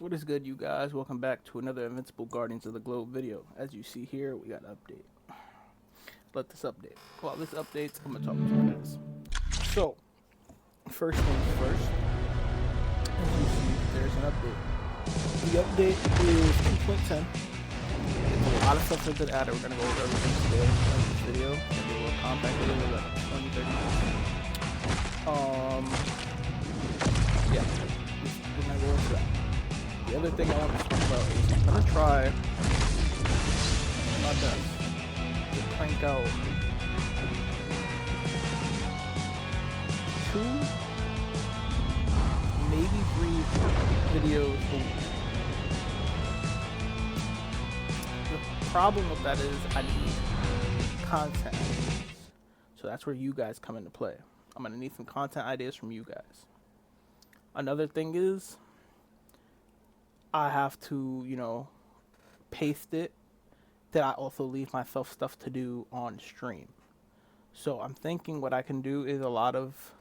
What is good, you guys? Welcome back to another Invincible Guardians of the Globe video. As you see here, we got an update. Let this update. While this updates, I'm gonna talk to you guys. So, first things first, as you see, there's an update. The update is 2.10. It's a lot of stuff that's been added. We're gonna go over everything today in this video. And do a little compact video with like 20, 30 minutes. Yeah, we're gonna go into that. The other thing I want to talk about is I'm gonna try my best to crank out 2, maybe 3 videos a week. The problem with that is I need content ideas. So that's where you guys come into play. I'm gonna need some content ideas from you guys. Another thing is I have to, paste it that I also leave myself stuff to do on stream. So I'm thinking what I can do is a lot of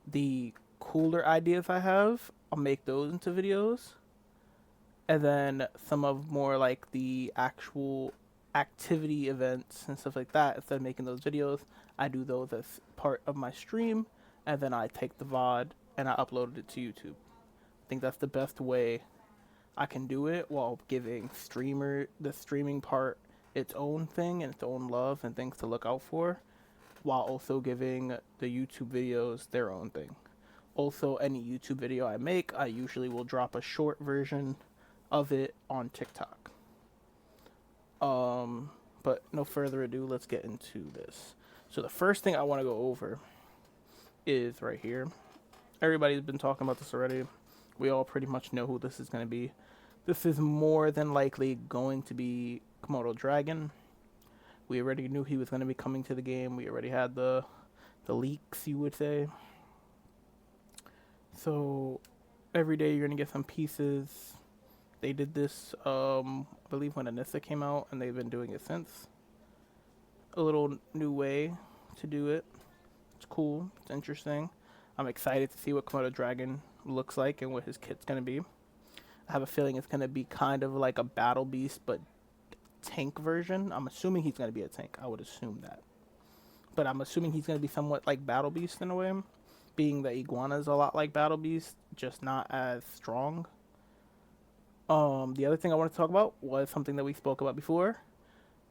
the cooler ideas I have, I'll make those into videos. And then some of more like the actual activity events and stuff like that, instead of making those videos, I do those as part of my stream. And then I take the VOD and I upload it to YouTube. I think that's the best way I can do it while giving the streaming part its own thing and its own love and things to look out for, while also giving the YouTube videos their own thing. Also, any YouTube video I make, I usually will drop a short version of it on TikTok. But no further ado, let's get into this. So the first thing I want to go over is right here. Everybody's been talking about this already. We all pretty much know who this is going to be. This is more than likely going to be Komodo Dragon. We already knew he was going to be coming to the game. We already had the leaks, you would say. So every day you're going to get some pieces. They did this, I believe, when Anissa came out, and they've been doing it since. A little new way to do it. It's cool. It's interesting. I'm excited to see what Komodo Dragon looks like and what his kit's going to be. I have a feeling it's going to be kind of like a battle beast, but tank version. I'm assuming he's going to be a tank. I would assume that. But I'm assuming he's going to be somewhat like battle beast in a way, being that Iguana is a lot like battle beast, just not as strong. The other thing I want to talk about was something that we spoke about before.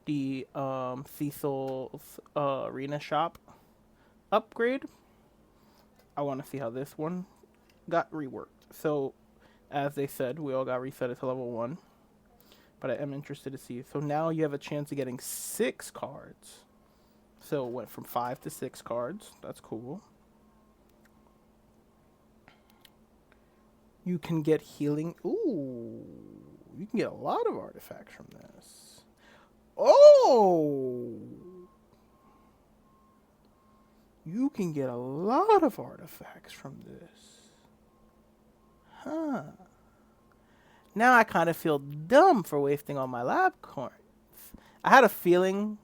The Cecil's arena shop upgrade. I want to see how this one got reworked. So, as they said, we all got reset to level 1. But I am interested to see. So now you have a chance of getting 6 cards. So it went from 5 to 6 cards. That's cool. You can get healing. Ooh. You can get a lot of artifacts from this. Oh! You can get a lot of artifacts from this. Huh. Now I kind of feel dumb for wasting all my lab coins. I had a feeling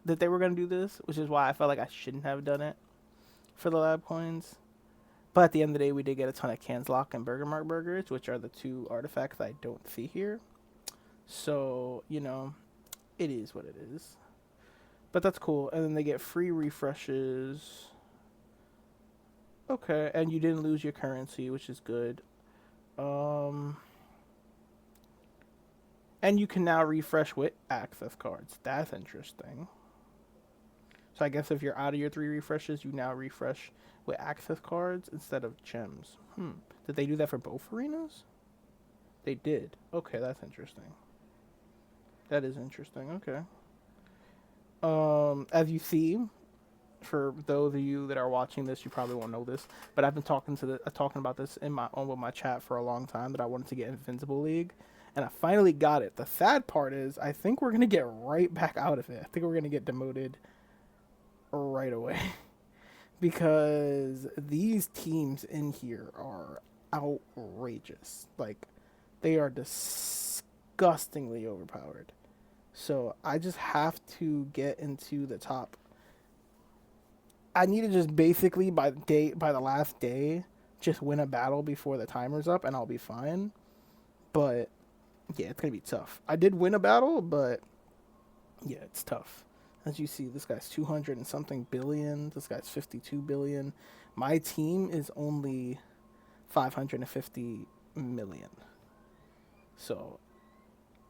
that they were going to do this, which is why I felt like I shouldn't have done it for the lab coins. But at the end of the day, we did get a ton of Canslock and Burger Mark burgers, which are the 2 artifacts I don't see here. So, it is what it is. But that's cool. And then they get free refreshes. Okay, and you didn't lose your currency, which is good. And you can now refresh with access cards. That's interesting. So I guess if you're out of your 3 refreshes, you now refresh with access cards instead of gems. Did they do that for both arenas? They did. Okay, that's interesting. That is interesting. Okay. As you see, for those of you that are watching this, you probably won't know this, but I've been talking about this in my chat for a long time, that I wanted to get Invincible League, and I finally got it. The sad part is, I think we're gonna get right back out of it. I think we're gonna get demoted right away because these teams in here are outrageous. Like, they are disgustingly overpowered. So I just have to get into the top. I need to just basically by the last day just win a battle before the timer's up, and I'll be fine. But yeah, it's gonna be tough. I did win a battle, but yeah, it's tough. As you see, this guy's 200 and something billion. This guy's 52 billion. My team is only 550 million. So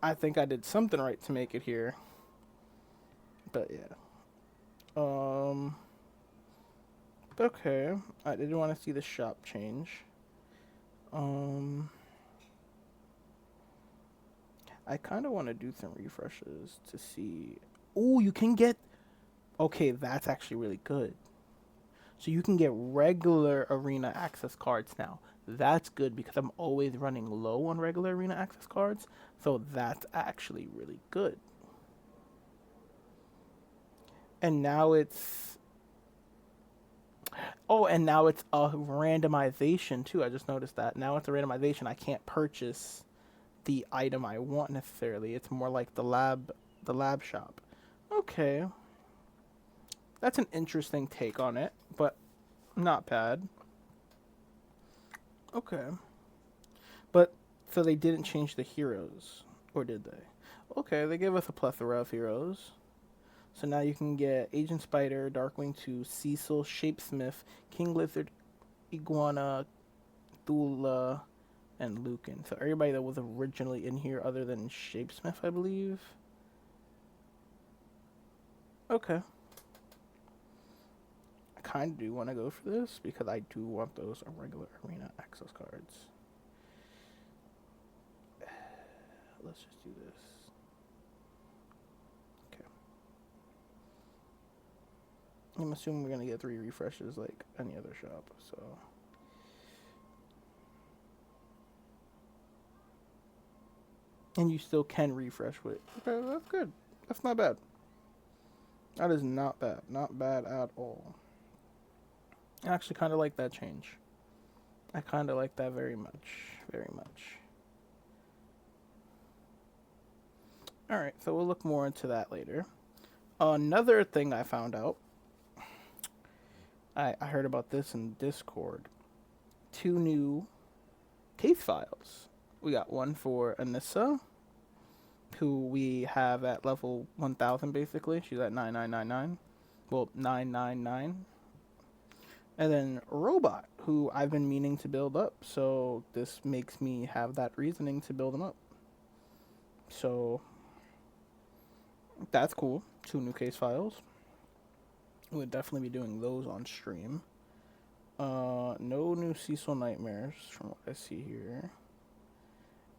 I think I did something right to make it here. But yeah. Okay. I didn't want to see the shop change. I kind of want to do some refreshes to see. Oh, you can get. Okay, that's actually really good. So you can get regular arena access cards now. That's good because I'm always running low on regular arena access cards. So that's actually really good. And now it's. Oh, and now it's a randomization too. I just noticed that. Now it's a randomization. I can't purchase the item I want necessarily. It's more like the lab shop. Okay. That's an interesting take on it, but not bad. Okay. But so they didn't change the heroes, or did they? Okay, they gave us a plethora of heroes. So now you can get Agent Spider, Darkwing 2, Cecil, Shapesmith, King Lizard, Iguana, Thula, and Lucan. So everybody that was originally in here other than Shapesmith, I believe. Okay. I kind of do want to go for this because I do want those regular arena access cards. Let's just do this. Okay. I'm assuming we're going to get 3 refreshes like any other shop, so... And you still can refresh with. Okay, that's good. That's not bad. That is not bad. Not bad at all. I actually kind of like that change. I kind of like that very much. Very much. Alright, so we'll look more into that later. Another thing I found out. I heard about this in Discord. 2 new case files. We got one for Anissa, who we have at level 1000 basically. She's at 9999. Well, 999. And then Robot, who I've been meaning to build up. So this makes me have that reasoning to build them up. So that's cool. 2 new case files. We'll definitely be doing those on stream. No new Cecil Nightmares from what I see here.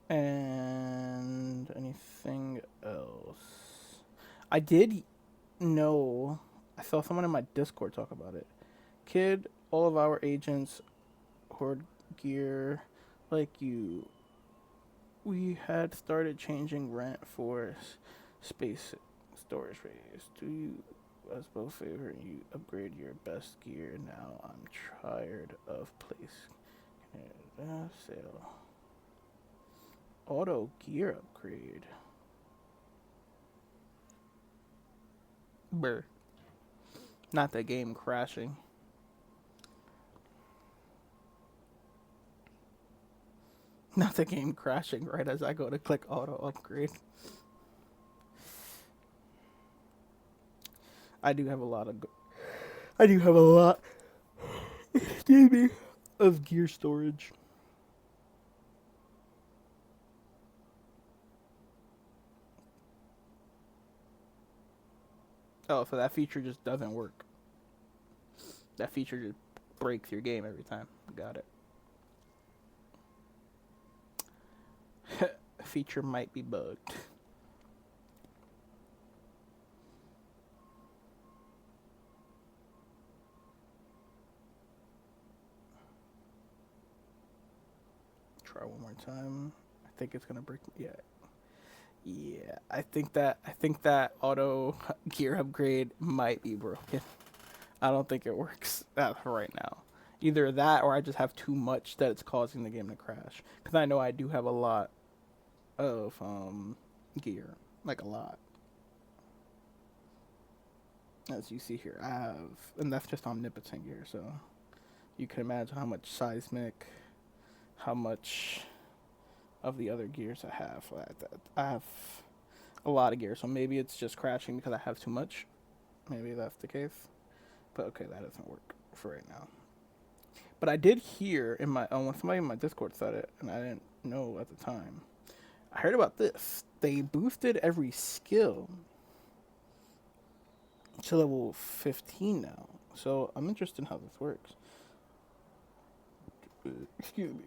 And anything else? I did know, I saw someone in my Discord talk about it. Kid, all of our agents hoard gear like you. We had started changing rent for space storage space. Do you as both favor you upgrade your best gear now? I'm tired of place. Sale. Auto gear upgrade. Brr. Not the game crashing. Not the game crashing right as I go to click auto upgrade. I do have a lot, excuse me, of gear storage. Oh, so that feature just doesn't work. That feature just breaks your game every time. Got it. Feature might be bugged. Try one more time. I think it's gonna break. Yeah. I think that auto gear upgrade might be broken. I don't think it works right now. Either that or I just have too much that it's causing the game to crash. Because I know I do have a lot of gear. Like a lot. As you see here, I have... And that's just omnipotent gear, so... You can imagine how much seismic... How much... of the other gears I have. I have a lot of gears, so maybe it's just crashing because I have too much. Maybe that's the case. But okay, that doesn't work for right now. But I did hear in my when somebody in my Discord said it, and I didn't know at the time. I heard about this. They boosted every skill to level 15 now. So I'm interested in how this works. Excuse me.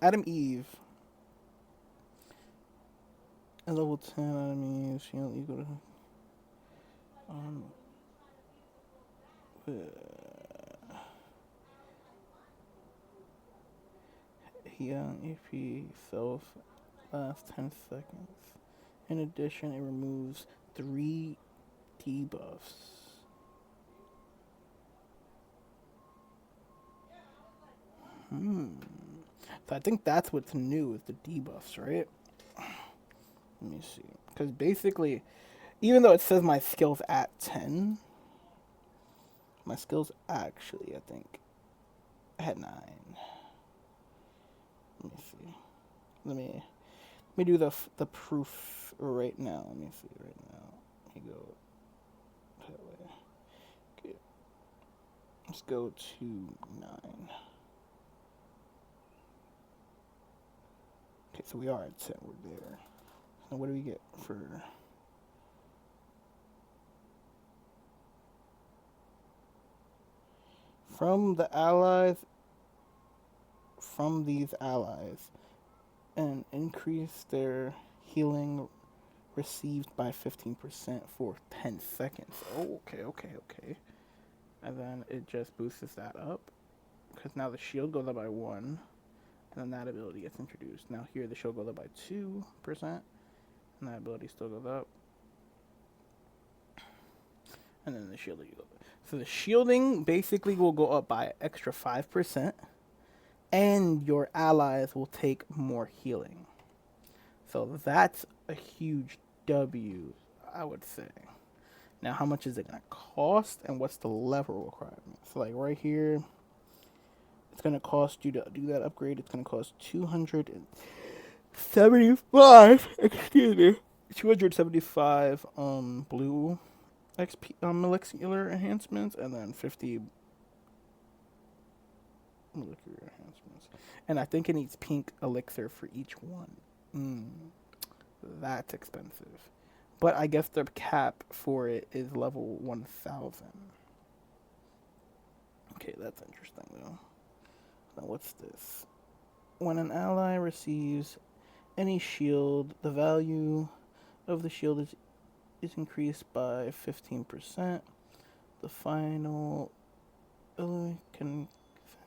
Adam Eve. At level 10, Adam Eve, shield equal to. Healing AP self lasts 10 seconds. In addition, it removes 3 debuffs. So I think that's what's new is the debuffs, right? Let me see. Because basically, even though it says my skill's at 10, my skill's actually, I think, at 9. Let me see. Let me do the proof right now. Let me see right now. Let me go that way. Okay. Let's go to 9. Okay, so we are at 10. We're there. Now what do we get for... From these allies, and increase their healing received by 15% for 10 seconds. Oh, okay. And then it just boosts that up, because now the shield goes up by 1, and then that ability gets introduced. Now here the shield goes up by 2%, and that ability still goes up. And then the shielding goes up. So the shielding basically will go up by extra 5%, and your allies will take more healing. So that's a huge W, I would say. Now, how much is it going to cost, and what's the level requirement? So, like right here, it's going to cost you to do that upgrade. It's going to cost 275. Excuse me, 275 blue XP molecular enhancements, and then 50 molecular enhancements. And I think it needs pink elixir for each one. That's expensive. But I guess the cap for it is level 1000. Okay, that's interesting though. Now what's this? When an ally receives any shield, the value of the shield is increased by 15%. The final can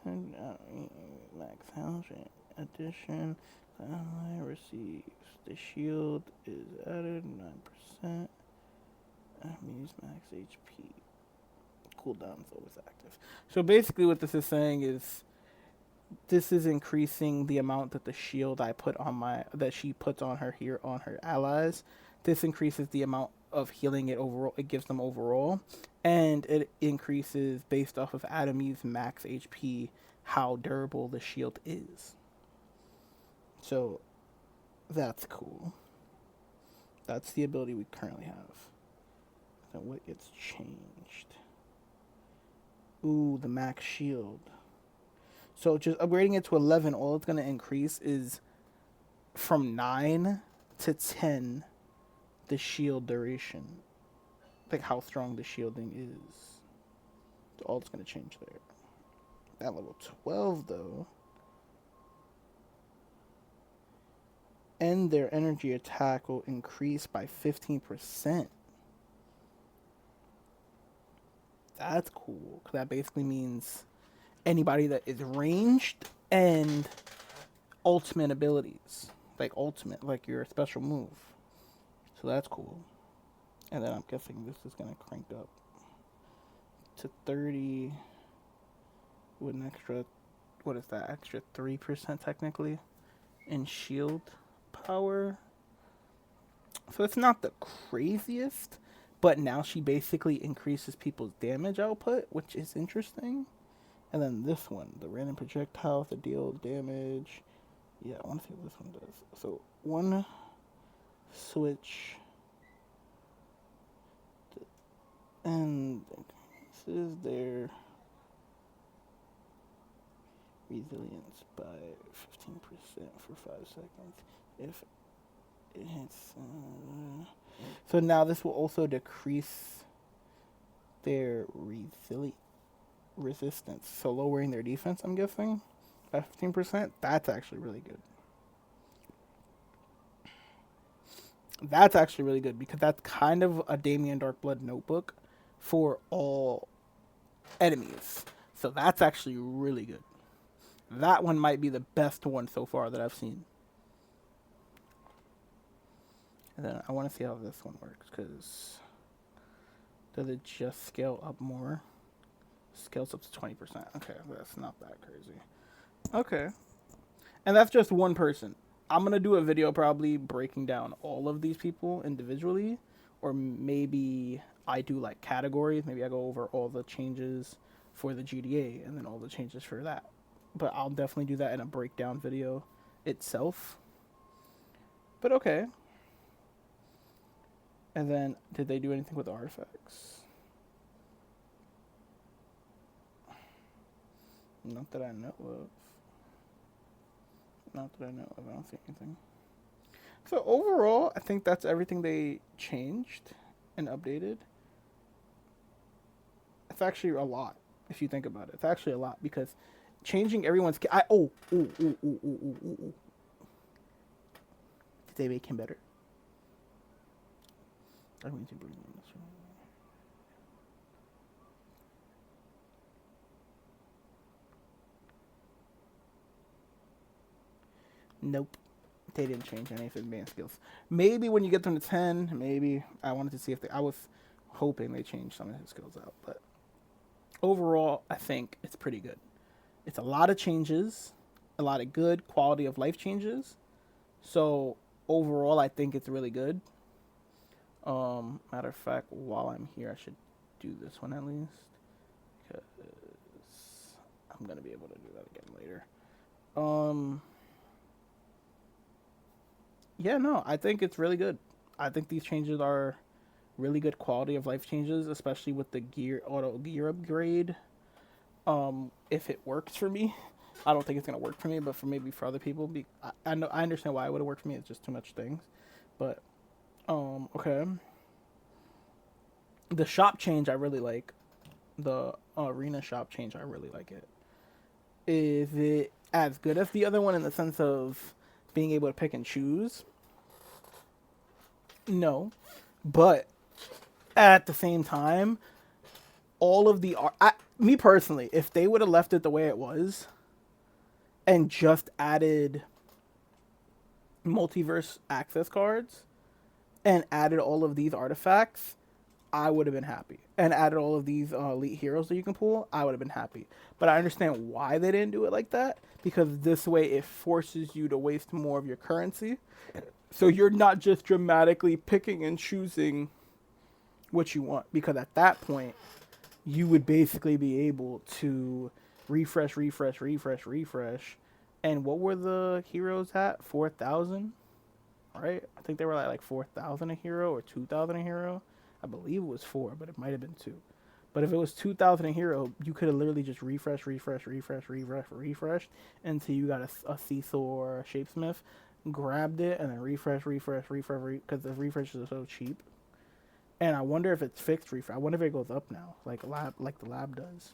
max health addition. The ally receives. The shield is added 9%. Means max HP. Cooldown is always active. So basically, what this is saying is, this is increasing the amount that the shield that she puts on her here on her allies. This increases the amount of healing it gives them overall, and it increases based off of Adam Eve's max HP how durable the shield is. So that's cool. That's the ability we currently have. Now what gets changed? Ooh, the max shield. So just upgrading it to 11, all it's going to increase is from 9 to 10 the shield duration. Like how strong the shielding is. So all it's going to change there. At level 12, though, and their energy attack will increase by 15%. That's cool, because that basically means anybody that is ranged and ultimate abilities. Like your special move. So that's cool. And then I'm guessing this is going to crank up to 30 with an extra, what is that, extra 3% technically in shield power. So it's not the craziest, but now she basically increases people's damage output, which is interesting. And then this one, the random projectiles that deal damage Yeah, I want to see what this one does. So one switch, and this is their resilience by 15% for 5 seconds. If it hits, so now this will also decrease their resistance, so lowering their defense. I'm guessing by 15%. That's actually really good. That's actually really good because that's kind of a Damien Darkblood notebook for all enemies. So that's actually really good. That one might be the best one so far that I've seen. And then I want to see how this one works, because does it just scale up more? Scales up to 20%. Okay, that's not that crazy. Okay. And that's just one person. I'm going to do a video probably breaking down all of these people individually, or maybe I do like categories. Maybe I go over all the changes for the GDA and then all the changes for that. But I'll definitely do that in a breakdown video itself. But okay. And then, did they do anything with the artifacts? Not that I know of. Not that I know of. I don't see anything. So overall, I think that's everything they changed and updated. It's actually a lot if you think about it. It's actually a lot because changing everyone's. Did they make him better? I'm going to bring him this one. Nope. They didn't change any of his advanced skills. Maybe when you get them to 10, maybe. I wanted to see if I was hoping they changed some of his skills out. But overall, I think it's pretty good. It's a lot of changes, a lot of good quality of life changes. So overall, I think it's really good. Matter of fact, while I'm here, I should do this one at least, because I'm gonna be able to do that again later. Yeah, no, I think it's really good. I think these changes are really good quality of life changes, especially with the auto gear upgrade. If it works for me, I don't think it's gonna work for me, but for other people, I know I understand why it would have worked for me. It's just too much things, but okay. The shop change I really like. The arena shop change I really like it. Is it as good as the other one in the sense of being able to pick and choose? No, but at the same time, all of the me personally, if they would have left it the way it was and just added multiverse access cards and added all of these artifacts, I would have been happy. And added all of these elite heroes that you can pull, I would have been happy. But I understand why they didn't do it like that, because this way it forces you to waste more of your currency. So you're not just dramatically picking and choosing what you want, because at that point, you would basically be able to refresh. And what were the heroes at? 4,000? Right? I think they were like 4,000 a hero or 2,000 a hero. I believe it was 4, but it might have been 2. But if it was 2,000 a hero, you could have literally just refreshed until you got a Cecil or a Shapesmith, grabbed it, and then refresh, because the refreshes are so cheap. And I wonder if it's fixed refresh. I wonder if it goes up now, like the lab does.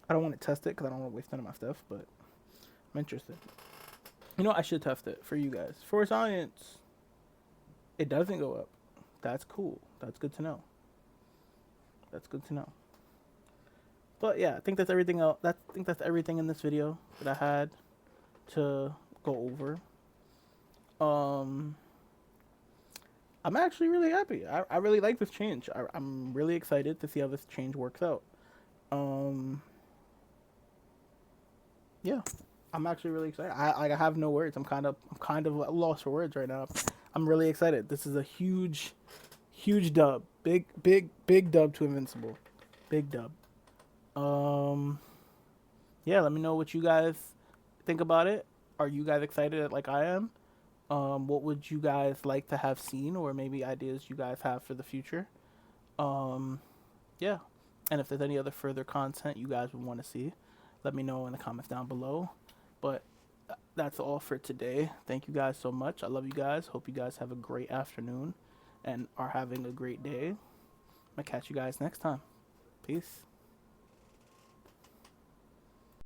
I don't want to test it because I don't want to waste none of my stuff, but I'm interested. You know, I should test it for you guys. For science, it doesn't go up. That's cool. That's good to know. That's good to know. But yeah, I think that's everything else. I think that's everything in this video that I had to go over. I'm actually really happy. I really like this change. I'm really excited to see how this change works out. Yeah, I'm actually really excited. I have no words. I'm kind of lost for words right now. I'm really excited. This is a huge dub. Big dub to Invincible. Big dub. Yeah, let me know what you guys think about it. Are you guys excited like I am? What would you guys like to have seen, or maybe ideas you guys have for the future? Um, yeah. And if there's any other further content you guys would want to see, let me know in the comments down below. But that's all for today. Thank you guys so much. I love you guys. Hope you guys have a great afternoon and are having a great day. I'll catch you guys next time. Peace.